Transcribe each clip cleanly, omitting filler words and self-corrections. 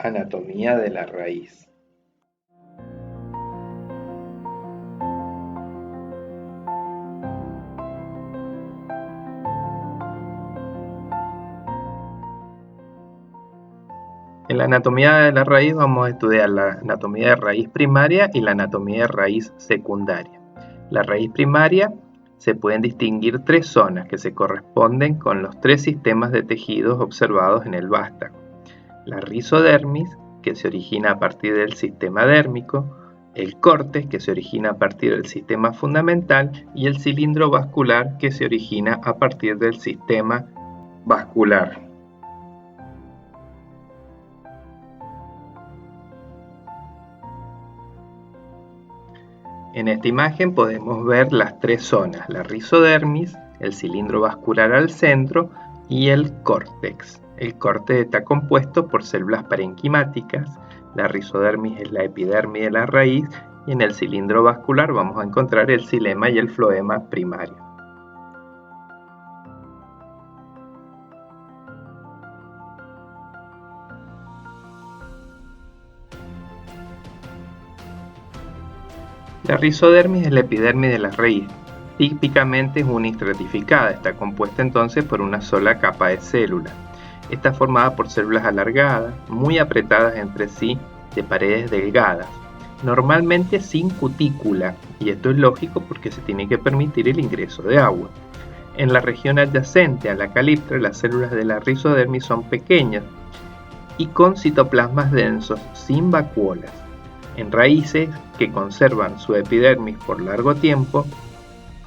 Anatomía de la raíz. En la anatomía de la raíz vamos a estudiar la anatomía de raíz primaria y la anatomía de raíz secundaria. La raíz primaria se pueden distinguir tres zonas que se corresponden con los tres sistemas de tejidos observados en el vástago. La rizodermis, que se origina a partir del sistema dérmico, el córtex, que se origina a partir del sistema fundamental, y el cilindro vascular, que se origina a partir del sistema vascular. En esta imagen podemos ver las tres zonas, la rizodermis, el cilindro vascular al centro y el córtex. El córtex está compuesto por células parenquimáticas, la rizodermis es la epidermis de la raíz y en el cilindro vascular vamos a encontrar el xilema y el floema primario. La rizodermis es la epidermis de la raíz. Típicamente es unistratificada, está compuesta entonces por una sola capa de células. Está formada por células alargadas, muy apretadas entre sí, de paredes delgadas, normalmente sin cutícula, y esto es lógico porque se tiene que permitir el ingreso de agua. En la región adyacente a la caliptra, las células de la rizodermis son pequeñas y con citoplasmas densos, sin vacuolas. En raíces que conservan su epidermis por largo tiempo,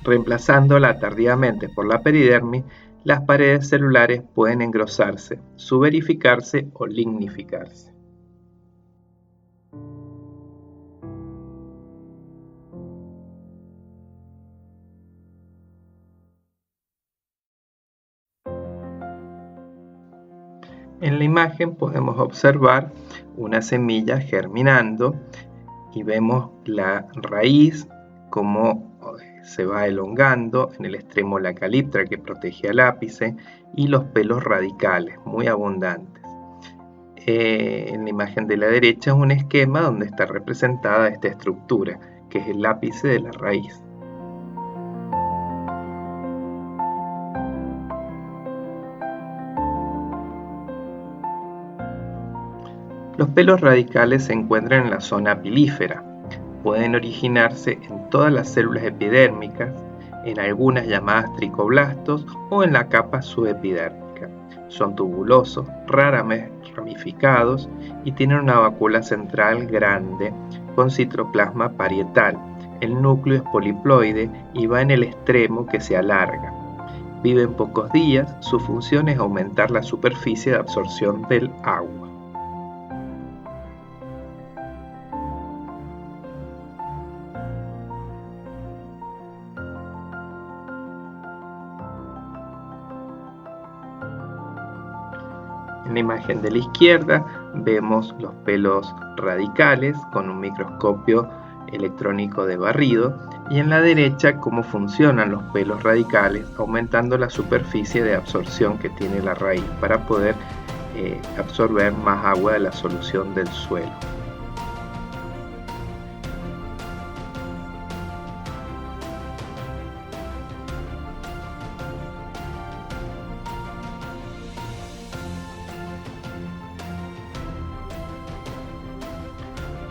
reemplazándola tardíamente por la peridermis, las paredes celulares pueden engrosarse, suberificarse o lignificarse. En la imagen podemos observar una semilla germinando y vemos la raíz como se va elongando, en el extremo la caliptra que protege al ápice y los pelos radicales muy abundantes. En la imagen de la derecha es un esquema donde está representada esta estructura que es el ápice de la raíz. Los pelos radicales se encuentran en la zona pilífera. Pueden originarse en todas las células epidérmicas, en algunas llamadas tricoblastos o en la capa subepidérmica. Son tubulosos, raramente ramificados y tienen una vacuola central grande con citoplasma parietal. El núcleo es poliploide y va en el extremo que se alarga. Viven pocos días, su función es aumentar la superficie de absorción del agua. En la imagen de la izquierda vemos los pelos radicales con un microscopio electrónico de barrido y en la derecha cómo funcionan los pelos radicales aumentando la superficie de absorción que tiene la raíz para poder absorber más agua de la solución del suelo.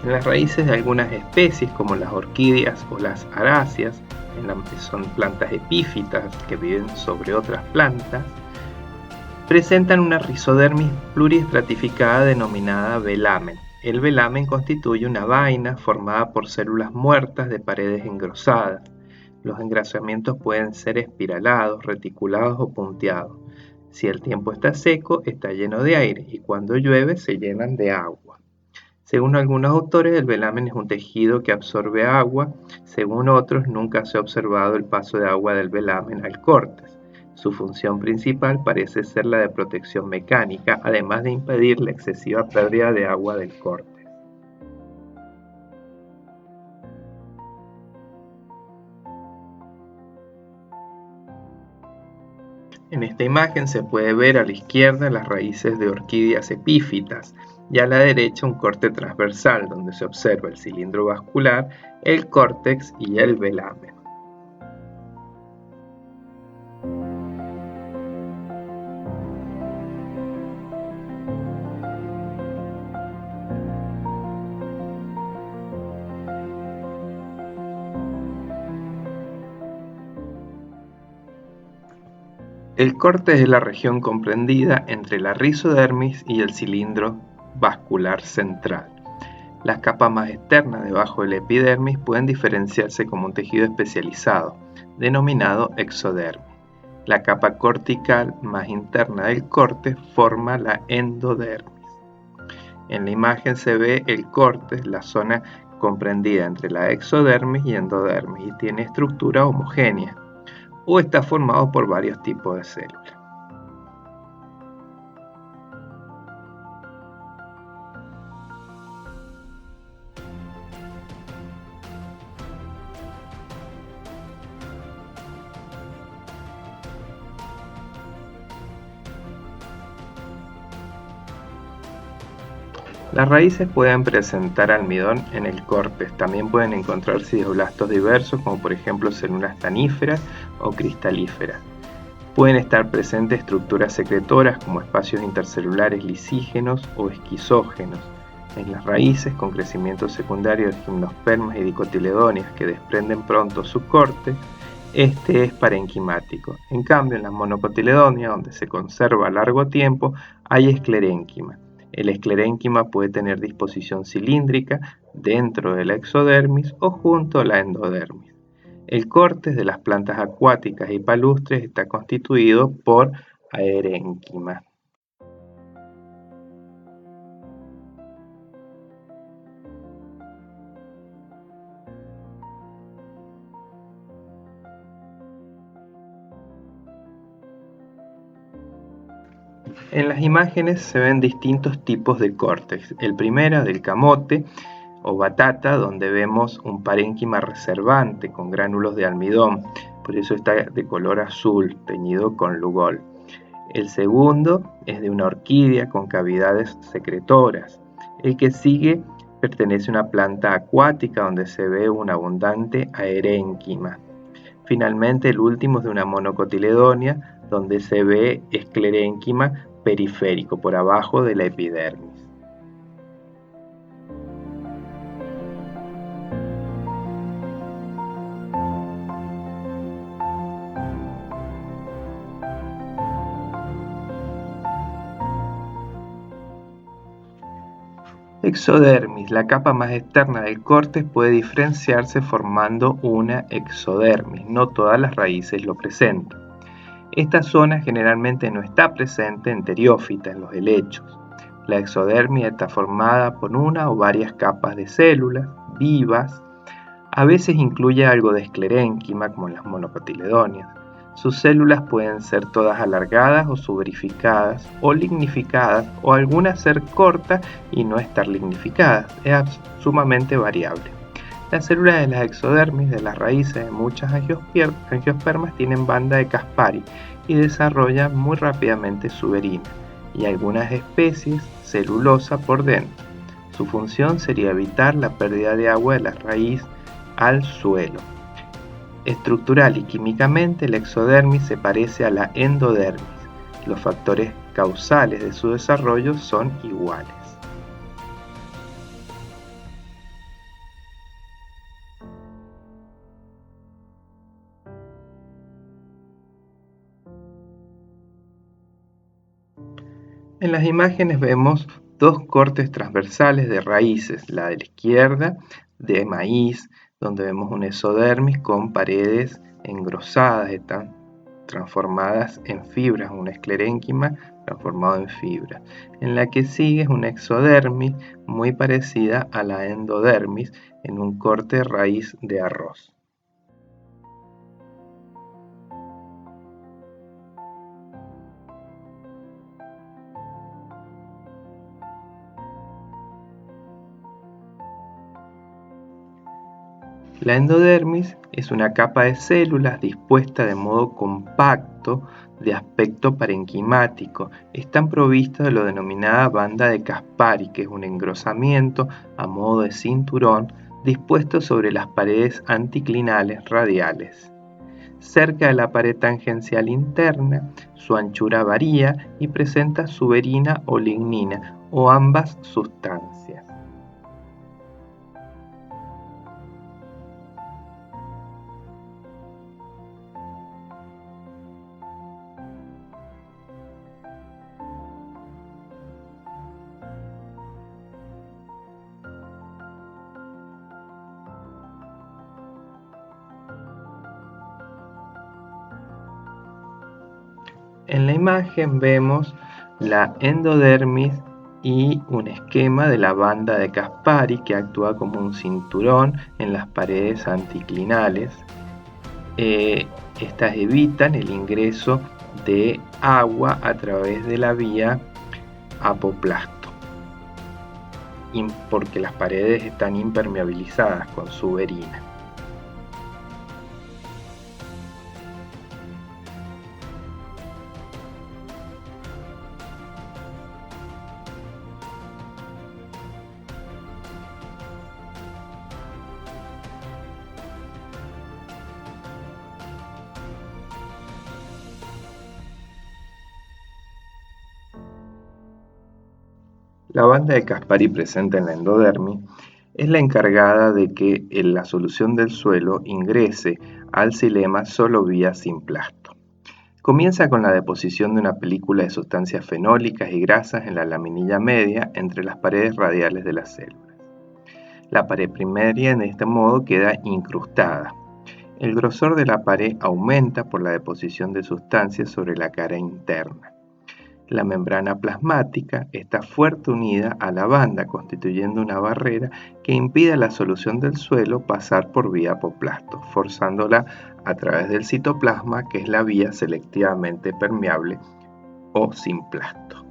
En las raíces de algunas especies como las orquídeas o las aráceas, son plantas epífitas que viven sobre otras plantas, presentan una rizodermis pluriestratificada denominada velamen. El velamen constituye una vaina formada por células muertas de paredes engrosadas. Los engrosamientos pueden ser espiralados, reticulados o punteados. Si el tiempo está seco, está lleno de aire y cuando llueve se llenan de agua. Según algunos autores, el velamen es un tejido que absorbe agua. Según otros, nunca se ha observado el paso de agua del velamen al córtex. Su función principal parece ser la de protección mecánica, además de impedir la excesiva pérdida de agua del córtex. En esta imagen se puede ver a la izquierda las raíces de orquídeas epífitas. y a la derecha un corte transversal donde se observa el cilindro vascular, el córtex y el velamen. El córtex es la región comprendida entre la rizodermis y el cilindro vascular central. Las capas más externas debajo de la epidermis pueden diferenciarse como un tejido especializado, denominado exodermis. La capa cortical más interna del córtex forma la endodermis. En la imagen se ve el córtex, la zona comprendida entre la exodermis y endodermis, y tiene estructura homogénea, o está formado por varios tipos de células. Las raíces pueden presentar almidón en el córtex, también pueden encontrarse idioblastos diversos como por ejemplo células taníferas o cristalíferas. Pueden estar presentes estructuras secretoras como espacios intercelulares lisígenos o esquizógenos en las raíces con crecimiento secundario de gimnospermas y dicotiledóneas que desprenden pronto su córtex. Este es parenquimático. En cambio, en las monocotiledóneas, donde se conserva a largo tiempo, hay esclerénquima. El esclerénquima puede tener disposición cilíndrica dentro de la exodermis o junto a la endodermis. El córtex de las plantas acuáticas y palustres está constituido por aerénquima. En las imágenes se ven distintos tipos de córtex. El primero del camote o batata, donde vemos un parénquima reservante con gránulos de almidón, por eso está de color azul, teñido con lugol. El segundo es de una orquídea con cavidades secretoras. El que sigue pertenece a una planta acuática donde se ve una abundante aerénquima. Finalmente, el último es de una monocotiledónea donde se ve esclerénquima periférico por abajo de la epidermis. Exodermis. La capa más externa del córtex puede diferenciarse formando una exodermis. No todas las raíces lo presentan. Esta zona generalmente no está presente en teriófitas, en los helechos. La exodermis está formada por una o varias capas de células vivas. A veces incluye algo de esclerénquima, como en las monocotiledóneas. Sus células pueden ser todas alargadas o suberificadas o lignificadas, o algunas ser cortas y no estar lignificadas. Es sumamente variable. Las células de las exodermis de las raíces de muchas angiospermas tienen banda de Caspari y desarrollan muy rápidamente suberina, y algunas especies celulosa por dentro. Su función sería evitar la pérdida de agua de la raíz al suelo. Estructural y químicamente, la exodermis se parece a la endodermis. Los factores causales de su desarrollo son iguales. En las imágenes vemos dos cortes transversales de raíces, la de la izquierda de maíz, donde vemos un exodermis con paredes engrosadas, están transformadas en fibras, una esclerénquima transformado en fibras. En la que sigue es una exodermis muy parecida a la endodermis en un corte raíz de arroz. La endodermis es una capa de células dispuesta de modo compacto de aspecto parenquimático. Están provistas de lo denominada banda de Caspari, que es un engrosamiento a modo de cinturón dispuesto sobre las paredes anticlinales radiales. Cerca de la pared tangencial interna, su anchura varía y presenta suberina o lignina, o ambas sustancias. En la imagen vemos la endodermis y un esquema de la banda de Caspari que actúa como un cinturón en las paredes anticlinales. Estas evitan el ingreso de agua a través de la vía apoplasto, porque las paredes están impermeabilizadas con suberina. La banda de Caspari presente en la endodermis es la encargada de que la solución del suelo ingrese al xilema solo vía simplasto. Comienza con la deposición de una película de sustancias fenólicas y grasas en la laminilla media entre las paredes radiales de las células. La pared primaria de este modo queda incrustada. El grosor de la pared aumenta por la deposición de sustancias sobre la cara interna. La membrana plasmática está fuerte unida a la banda, constituyendo una barrera que impide a la solución del suelo pasar por vía apoplasto, forzándola a través del citoplasma, que es la vía selectivamente permeable o simplasto.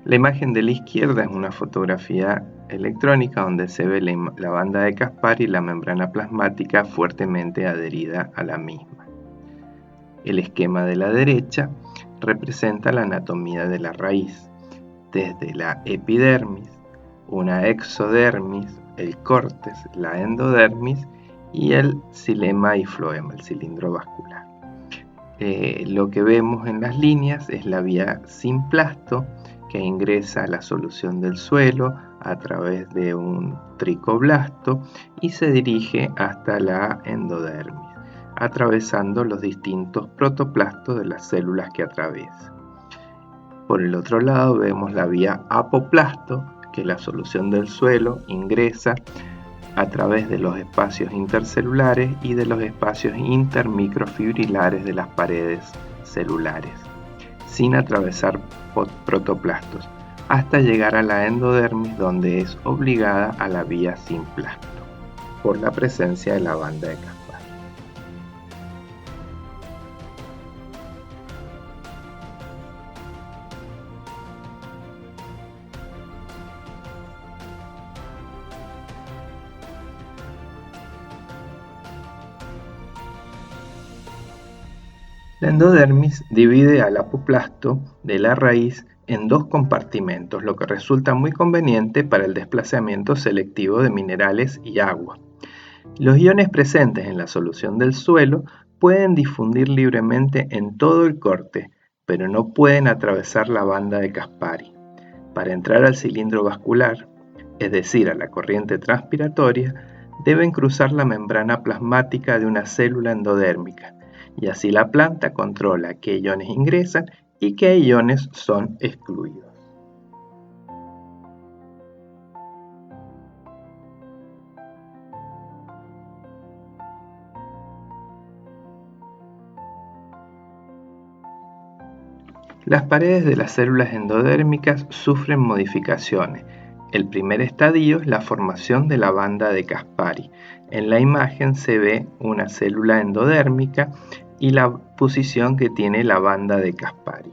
La imagen de la izquierda es una fotografía electrónica donde se ve la banda de Caspari y la membrana plasmática fuertemente adherida a la misma. El esquema de la derecha representa la anatomía de la raíz, desde la epidermis, una exodermis, el córtex, la endodermis y el xilema y floema, el cilindro vascular. Lo que vemos en las líneas es la vía simplasto, que ingresa a la solución del suelo a través de un tricoblasto y se dirige hasta la endodermis, atravesando los distintos protoplastos de las células que atraviesa. Por el otro lado vemos la vía apoplasto, que la solución del suelo ingresa a través de los espacios intercelulares y de los espacios intermicrofibrilares de las paredes celulares, sin atravesar protoplastos, hasta llegar a la endodermis, donde es obligada a la vía simplasto, por la presencia de la banda de Caspari. La endodermis divide al apoplasto de la raíz en dos compartimentos, lo que resulta muy conveniente para el desplazamiento selectivo de minerales y agua. Los iones presentes en la solución del suelo pueden difundir libremente en todo el corte, pero no pueden atravesar la banda de Caspari. Para entrar al cilindro vascular, es decir, a la corriente transpiratoria, deben cruzar la membrana plasmática de una célula endodérmica, y así la planta controla qué iones ingresan y qué iones son excluidos. Las paredes de las células endodérmicas sufren modificaciones. El primer estadio es la formación de la banda de Caspari. En la imagen se ve una célula endodérmica y la posición que tiene la banda de Caspari.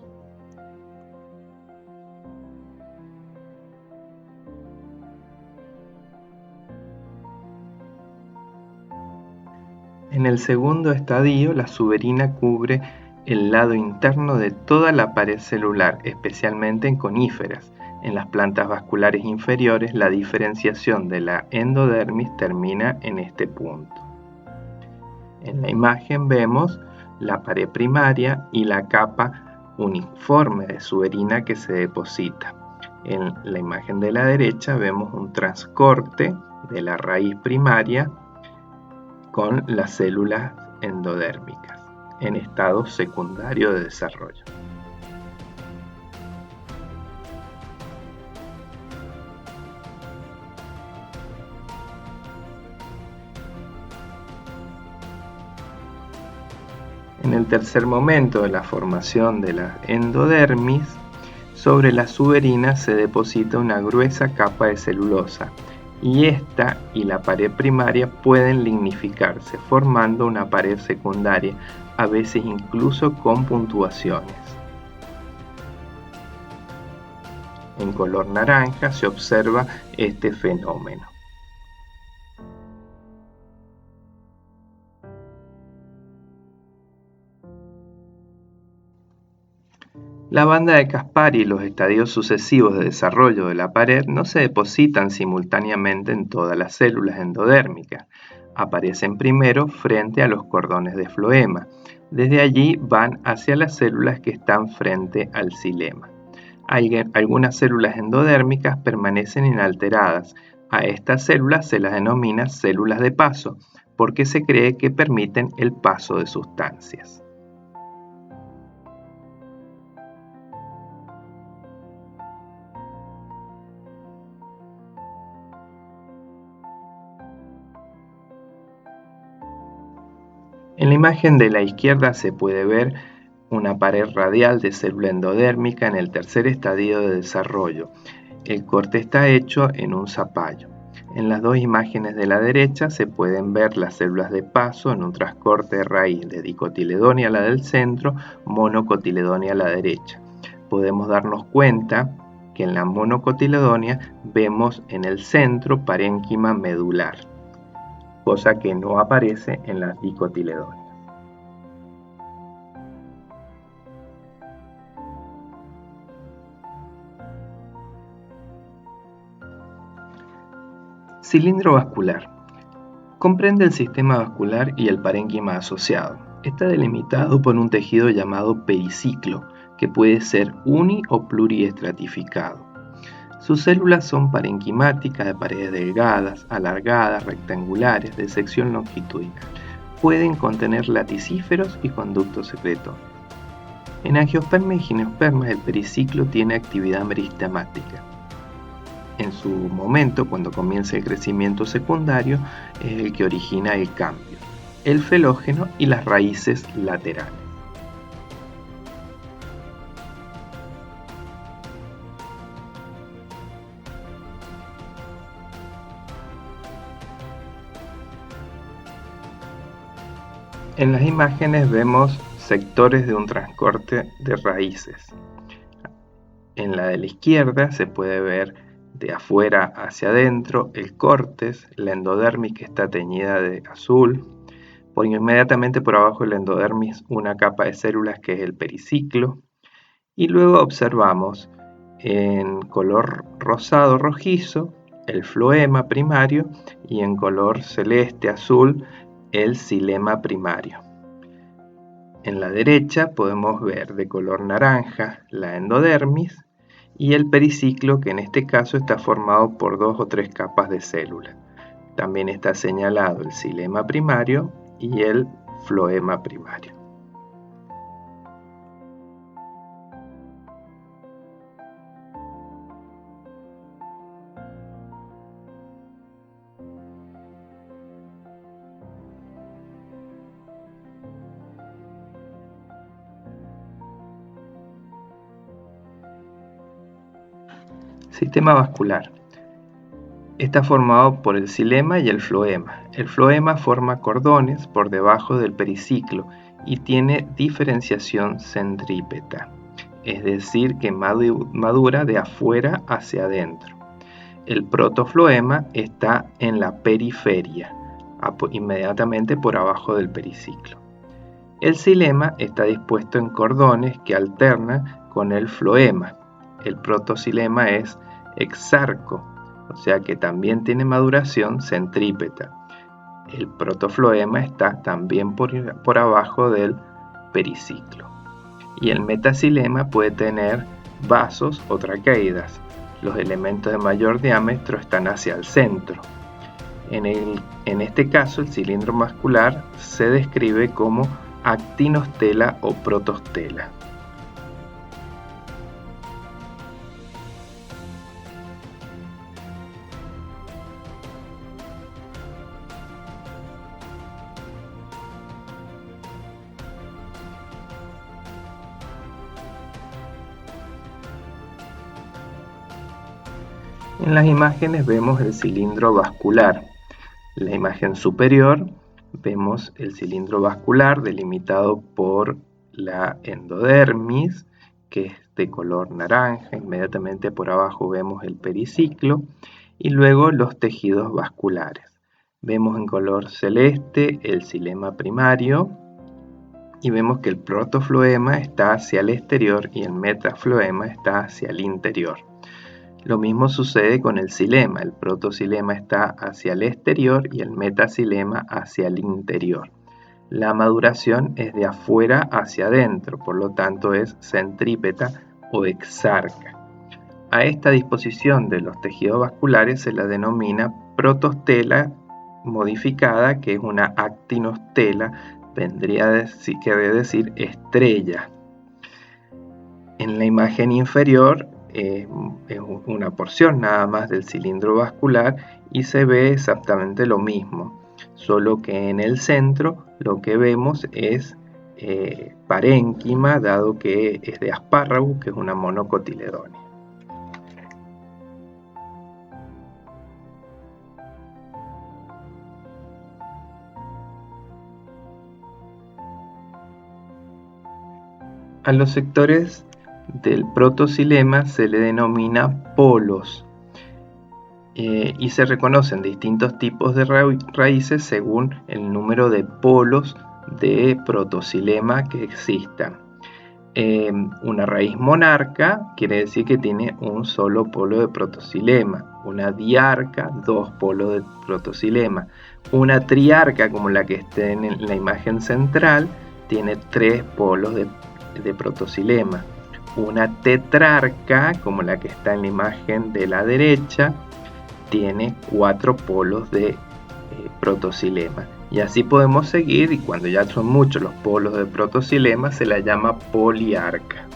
En el segundo estadio, la suberina cubre el lado interno de toda la pared celular, especialmente en coníferas. En las plantas vasculares inferiores, la diferenciación de la endodermis termina en este punto. En la imagen vemos la pared primaria y la capa uniforme de suberina que se deposita. En la imagen de la derecha vemos un transcorte de la raíz primaria con las células endodérmicas en estado secundario de desarrollo. En el tercer momento de la formación de la endodermis, sobre la suberina se deposita una gruesa capa de celulosa y esta y la pared primaria pueden lignificarse formando una pared secundaria, a veces incluso con puntuaciones. En color naranja se observa este fenómeno. La banda de Caspari y los estadios sucesivos de desarrollo de la pared no se depositan simultáneamente en todas las células endodérmicas. Aparecen primero frente a los cordones de floema. Desde allí van hacia las células que están frente al xilema. Algunas células endodérmicas permanecen inalteradas. A estas células se las denomina células de paso, porque se cree que permiten el paso de sustancias. En la imagen de la izquierda se puede ver una pared radial de célula endodérmica en el tercer estadio de desarrollo. El corte está hecho en un zapallo. En las dos imágenes de la derecha se pueden ver las células de paso en un trascorte de raíz de dicotiledonia a la del centro, monocotiledonia a la derecha. Podemos darnos cuenta que en la monocotiledonia vemos en el centro parénquima medular, cosa que no aparece en las dicotiledonias. Cilindro vascular. Comprende el sistema vascular y el parénquima asociado. Está delimitado por un tejido llamado periciclo, que puede ser uni o pluriestratificado. Sus células son parenquimáticas de paredes delgadas, alargadas, rectangulares, de sección longitudinal. Pueden contener laticíferos y conductos secretorios. En angiospermas y gimnospermas el periciclo tiene actividad meristemática. En su momento, cuando comienza el crecimiento secundario, es el que origina el cambio, el felógeno y las raíces laterales. En las imágenes vemos sectores de un transcorte de raíces. En la de la izquierda se puede ver de afuera hacia adentro el córtex, la endodermis que está teñida de azul. Inmediatamente por abajo de la endodermis una capa de células que es el periciclo. Y luego observamos en color rosado rojizo el floema primario y en color celeste azul el xilema primario. En la derecha podemos ver de color naranja la endodermis y el periciclo, que en este caso está formado por 2 o 3 capas de células. También está señalado el xilema primario y el floema primario. Sistema vascular. Está formado por el xilema y el floema. El floema forma cordones por debajo del periciclo y tiene diferenciación centrípeta, es decir, que madura de afuera hacia adentro. El protofloema está en la periferia, inmediatamente por abajo del periciclo. El xilema está dispuesto en cordones que alternan con el floema. El protoxilema es exarco, o sea que también tiene maduración centrípeta. El protofloema está también por abajo del periciclo. Y el metaxilema puede tener vasos o traqueidas. Los elementos de mayor diámetro están hacia el centro. En este caso, el cilindro vascular se describe como actinostela o protostela. En las imágenes vemos el cilindro vascular. En la imagen superior vemos el cilindro vascular delimitado por la endodermis, que es de color naranja. Inmediatamente por abajo vemos el periciclo y luego los tejidos vasculares. Vemos en color celeste el xilema primario y vemos que el protofloema está hacia el exterior y el metafloema está hacia el interior. Lo mismo sucede con el xilema. El protoxilema está hacia el exterior y el metaxilema hacia el interior. La maduración es de afuera hacia adentro, por lo tanto es centrípeta o exarca. A esta disposición de los tejidos vasculares se la denomina protostela modificada, que es una actinostela, vendría a decir estrella. En la imagen inferior es una porción nada más del cilindro vascular y se ve exactamente lo mismo, solo que en el centro lo que vemos es parénquima, dado que es de Asparagus, que es una monocotiledonia. A los sectores del protoxilema se le denomina polos y se reconocen distintos tipos de raíces según el número de polos de protoxilema que existan. Una raíz monarca quiere decir que tiene un solo polo de protoxilema, una diarca, dos polos de protoxilema, una triarca como la que está en la imagen central tiene tres polos de protoxilema. Una tetrarca, como la que está en la imagen de la derecha, tiene 4 polos de protoxilema. Y así podemos seguir, y cuando ya son muchos los polos de protoxilema se la llama poliarca.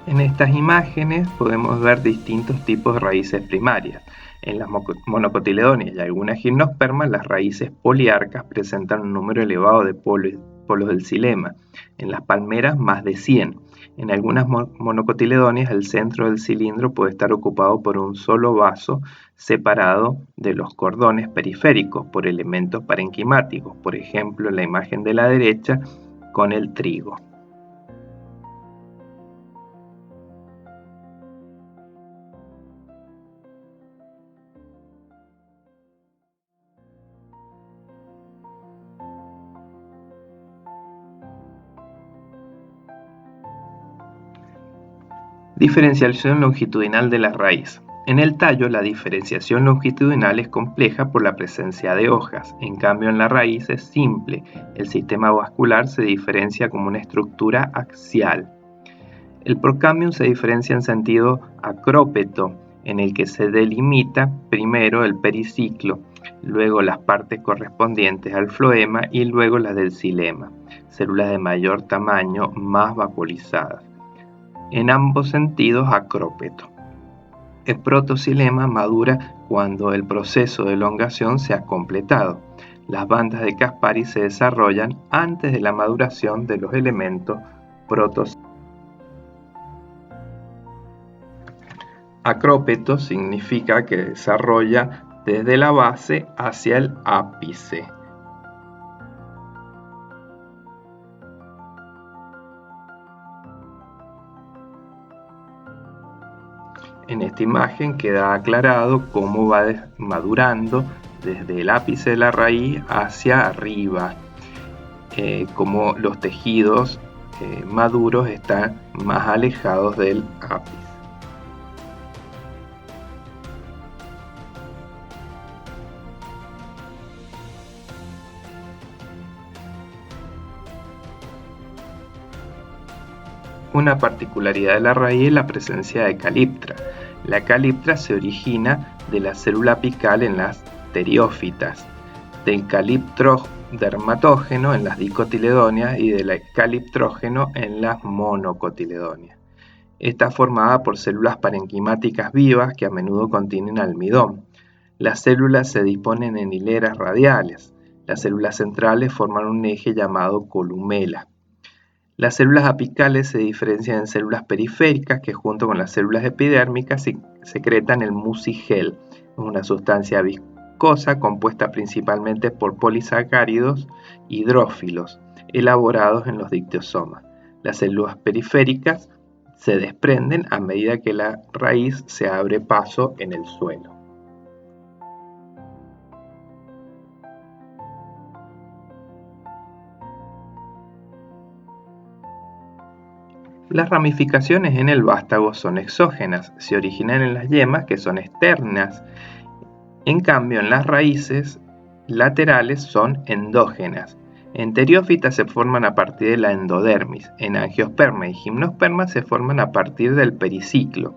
En estas imágenes podemos ver distintos tipos de raíces primarias. En las monocotiledonias y algunas gimnospermas, las raíces poliarcas presentan un número elevado de polos del xilema. En las palmeras, más de 100. En algunas monocotiledonias, el centro del cilindro puede estar ocupado por un solo vaso separado de los cordones periféricos por elementos parenquimáticos, por ejemplo, en la imagen de la derecha con el trigo. Diferenciación longitudinal de la raíz. En el tallo, la diferenciación longitudinal es compleja por la presencia de hojas, en cambio en la raíz es simple. El sistema vascular se diferencia como una estructura axial. El procambium se diferencia en sentido acrópeto, en el que se delimita primero el periciclo, luego las partes correspondientes al floema y luego las del xilema, células de mayor tamaño más vacuolizadas. En ambos sentidos acrópeto. El protoxilema madura cuando el proceso de elongación se ha completado. Las bandas de Caspari se desarrollan antes de la maduración de los elementos protoxilema. Acrópeto significa que desarrolla desde la base hacia el ápice. En esta imagen queda aclarado cómo va madurando desde el ápice de la raíz hacia arriba, cómo los tejidos maduros están más alejados del ápice. Una particularidad de la raíz es la presencia de caliptra. La caliptra se origina de la célula apical en las pteriófitas, del caliptro dermatógeno en las dicotiledóneas y del caliptrógeno en las monocotiledóneas. Está formada por células parenquimáticas vivas que a menudo contienen almidón. Las células se disponen en hileras radiales. Las células centrales forman un eje llamado columela. Las células apicales se diferencian en células periféricas que junto con las células epidérmicas secretan el mucigel, una sustancia viscosa compuesta principalmente por polisacáridos hidrófilos elaborados en los dictiosomas. Las células periféricas se desprenden a medida que la raíz se abre paso en el suelo. Las ramificaciones en el vástago son exógenas, se originan en las yemas que son externas. En cambio, en las raíces laterales son endógenas. En teriófitas se forman a partir de la endodermis, en angiospermas y gimnospermas se forman a partir del periciclo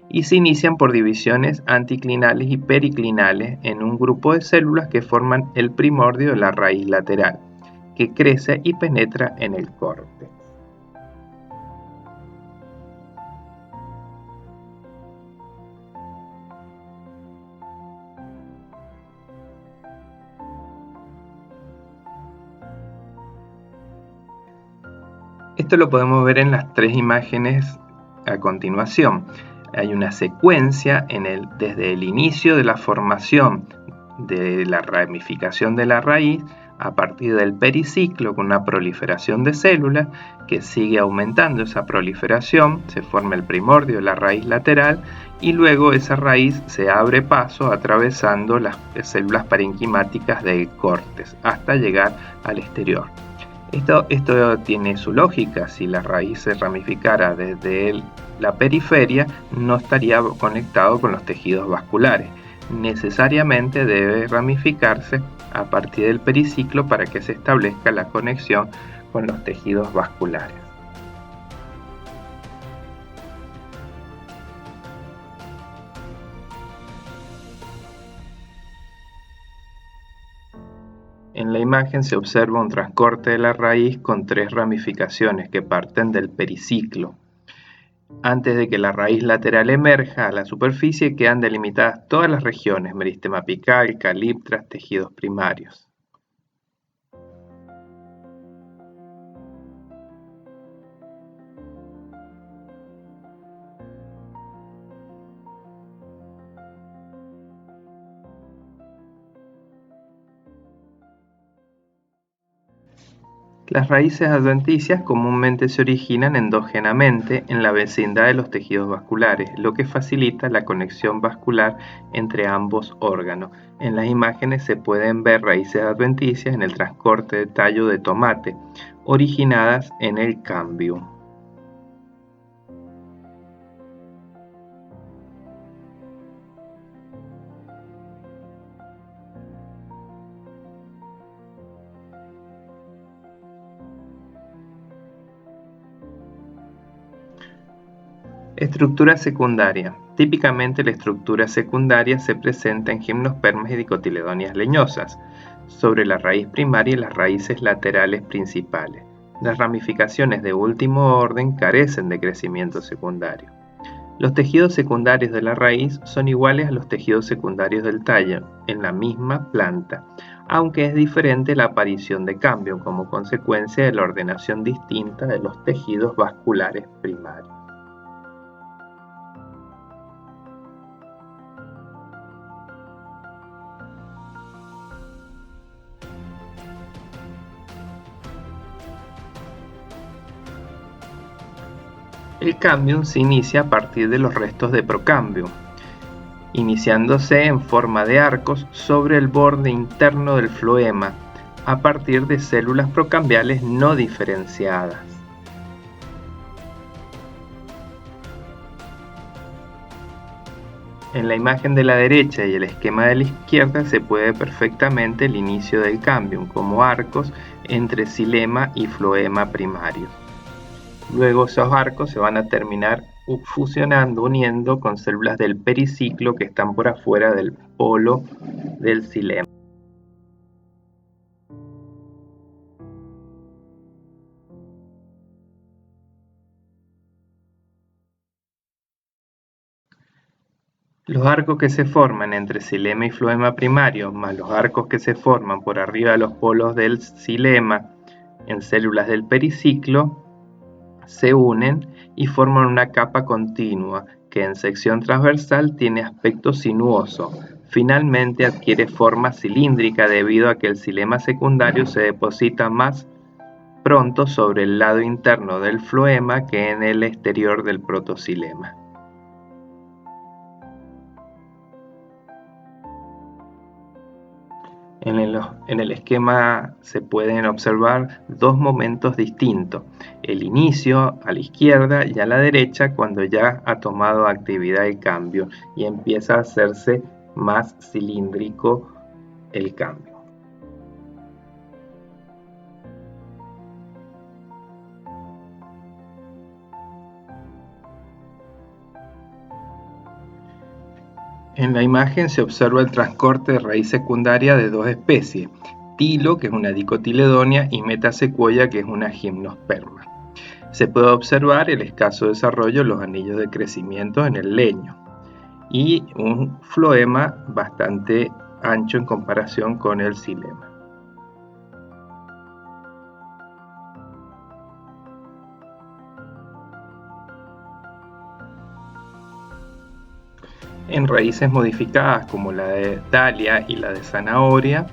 y se inician por divisiones anticlinales y periclinales en un grupo de células que forman el primordio de la raíz lateral, que crece y penetra en el córtex. Esto lo podemos ver en las tres imágenes a continuación. Hay una secuencia desde el inicio de la formación de la ramificación de la raíz a partir del periciclo con una proliferación de células que sigue aumentando esa proliferación, se forma el primordio de la raíz lateral y luego esa raíz se abre paso atravesando las células parenquimáticas del córtex hasta llegar al exterior. Esto tiene su lógica. Si la raíz se ramificara desde la periferia, no estaría conectado con los tejidos vasculares. Necesariamente debe ramificarse a partir del periciclo para que se establezca la conexión con los tejidos vasculares. En la imagen se observa un transcorte de la raíz con tres ramificaciones que parten del periciclo. Antes de que la raíz lateral emerja a la superficie quedan delimitadas todas las regiones, meristema apical, caliptras, tejidos primarios. Las raíces adventicias comúnmente se originan endógenamente en la vecindad de los tejidos vasculares, lo que facilita la conexión vascular entre ambos órganos. En las imágenes se pueden ver raíces adventicias en el transcorte de tallo de tomate, originadas en el cámbium. Estructura secundaria. Típicamente la estructura secundaria se presenta en gimnospermas y dicotiledóneas leñosas, sobre la raíz primaria y las raíces laterales principales. Las ramificaciones de último orden carecen de crecimiento secundario. Los tejidos secundarios de la raíz son iguales a los tejidos secundarios del tallo en la misma planta, aunque es diferente la aparición de cambio como consecuencia de la ordenación distinta de los tejidos vasculares primarios. El cambium se inicia a partir de los restos de procambium, iniciándose en forma de arcos sobre el borde interno del floema, a partir de células procambiales no diferenciadas. En la imagen de la derecha y el esquema de la izquierda se puede ver perfectamente el inicio del cambium como arcos entre xilema y floema primario. Luego esos arcos se van a terminar fusionando, uniendo con células del periciclo que están por afuera del polo del xilema. Los arcos que se forman entre xilema y floema primario, más los arcos que se forman por arriba de los polos del xilema en células del periciclo, se unen y forman una capa continua que en sección transversal tiene aspecto sinuoso. Finalmente adquiere forma cilíndrica debido a que el xilema secundario se deposita más pronto sobre el lado interno del floema que en el exterior del protoxilema. En el esquema se pueden observar dos momentos distintos: el inicio a la izquierda y a la derecha, cuando ya ha tomado actividad el cambio y empieza a hacerse más cilíndrico el cambio. En la imagen se observa el transcorte de raíz secundaria de dos especies: tilo, que es una dicotiledonia, y metasequoia, que es una gimnosperma. Se puede observar el escaso desarrollo de los anillos de crecimiento en el leño y un floema bastante ancho en comparación con el xilema. En raíces modificadas como la de dalia y la de zanahoria,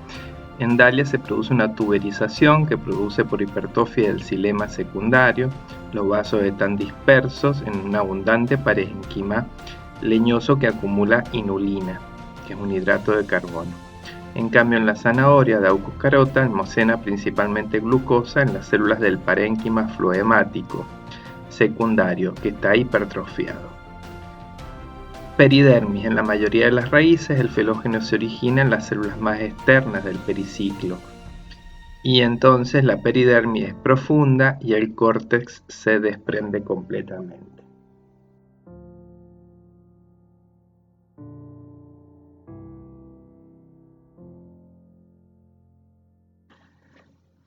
en dalia se produce una tuberización que produce por hipertrofia del xilema secundario. Los vasos están dispersos en un abundante parénquima leñoso que acumula inulina, que es un hidrato de carbono. En cambio, en la zanahoria, Daucus carota almacena principalmente glucosa en las células del parénquima floemático secundario, que está hipertrofiado. Peridermis. En la mayoría de las raíces, el felógeno se origina en las células más externas del periciclo, y entonces la peridermis es profunda y el córtex se desprende completamente.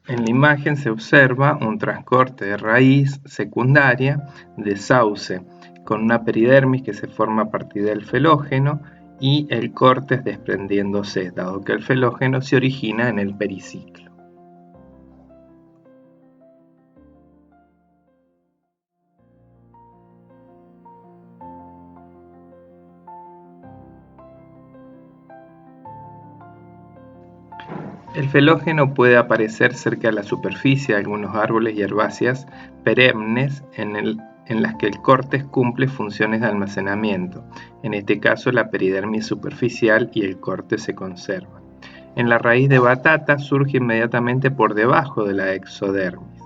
En la imagen se observa un transcorte de raíz secundaria de sauce, con una peridermis que se forma a partir del felógeno y el córtex desprendiéndose, dado que el felógeno se origina en el periciclo. El felógeno puede aparecer cerca de la superficie de algunos árboles y herbáceas perennes en las que el córtex cumple funciones de almacenamiento. En este caso, la peridermis superficial y el córtex se conservan. En la raíz de batata surge inmediatamente por debajo de la exodermis.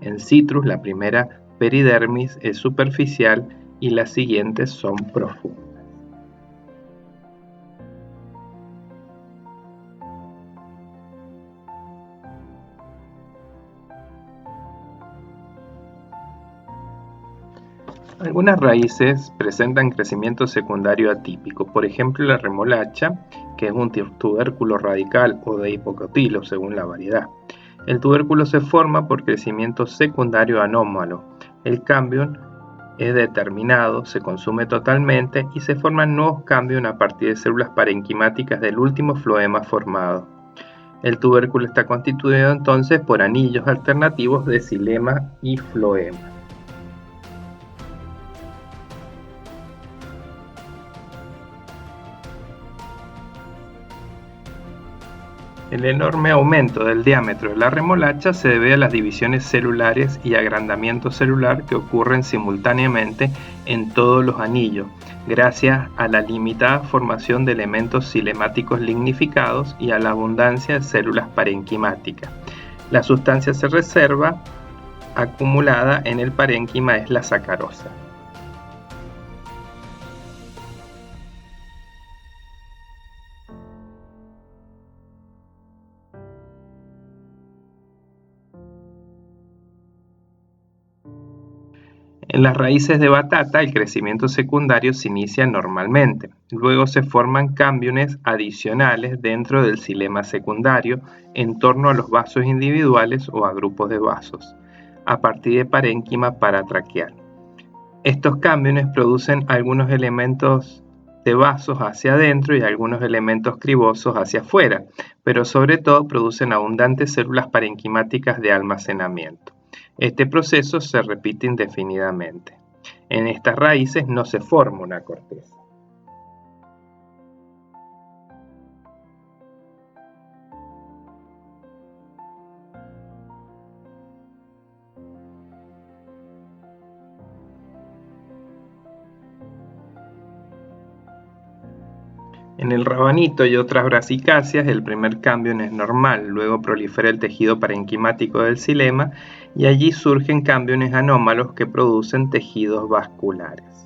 En citrus, la primera peridermis es superficial y las siguientes son profundas. Algunas raíces presentan crecimiento secundario atípico, por ejemplo la remolacha, que es un tubérculo radical o de hipocotilo según la variedad. El tubérculo se forma por crecimiento secundario anómalo. El cambium es determinado, se consume totalmente y se forman nuevos cambium a partir de células parenquimáticas del último floema formado. El tubérculo está constituido entonces por anillos alternativos de xilema y floema. El enorme aumento del diámetro de la remolacha se debe a las divisiones celulares y agrandamiento celular que ocurren simultáneamente en todos los anillos, gracias a la limitada formación de elementos cinemáticos lignificados y a la abundancia de células parenquimáticas. La sustancia se reserva acumulada en el parénquima es la sacarosa. En las raíces de batata, el crecimiento secundario se inicia normalmente. Luego se forman cámbiones adicionales dentro del xilema secundario en torno a los vasos individuales o a grupos de vasos, a partir de parénquima paratraqueal. Estos cámbiones producen algunos elementos de vasos hacia adentro y algunos elementos cribosos hacia afuera, pero sobre todo producen abundantes células parenquimáticas de almacenamiento. Este proceso se repite indefinidamente. En estas raíces no se forma una corteza. En el rabanito y otras brasicáceas, el primer cambio es normal, luego prolifera el tejido parenquimático del xilema y allí surgen cámbiones anómalos que producen tejidos vasculares.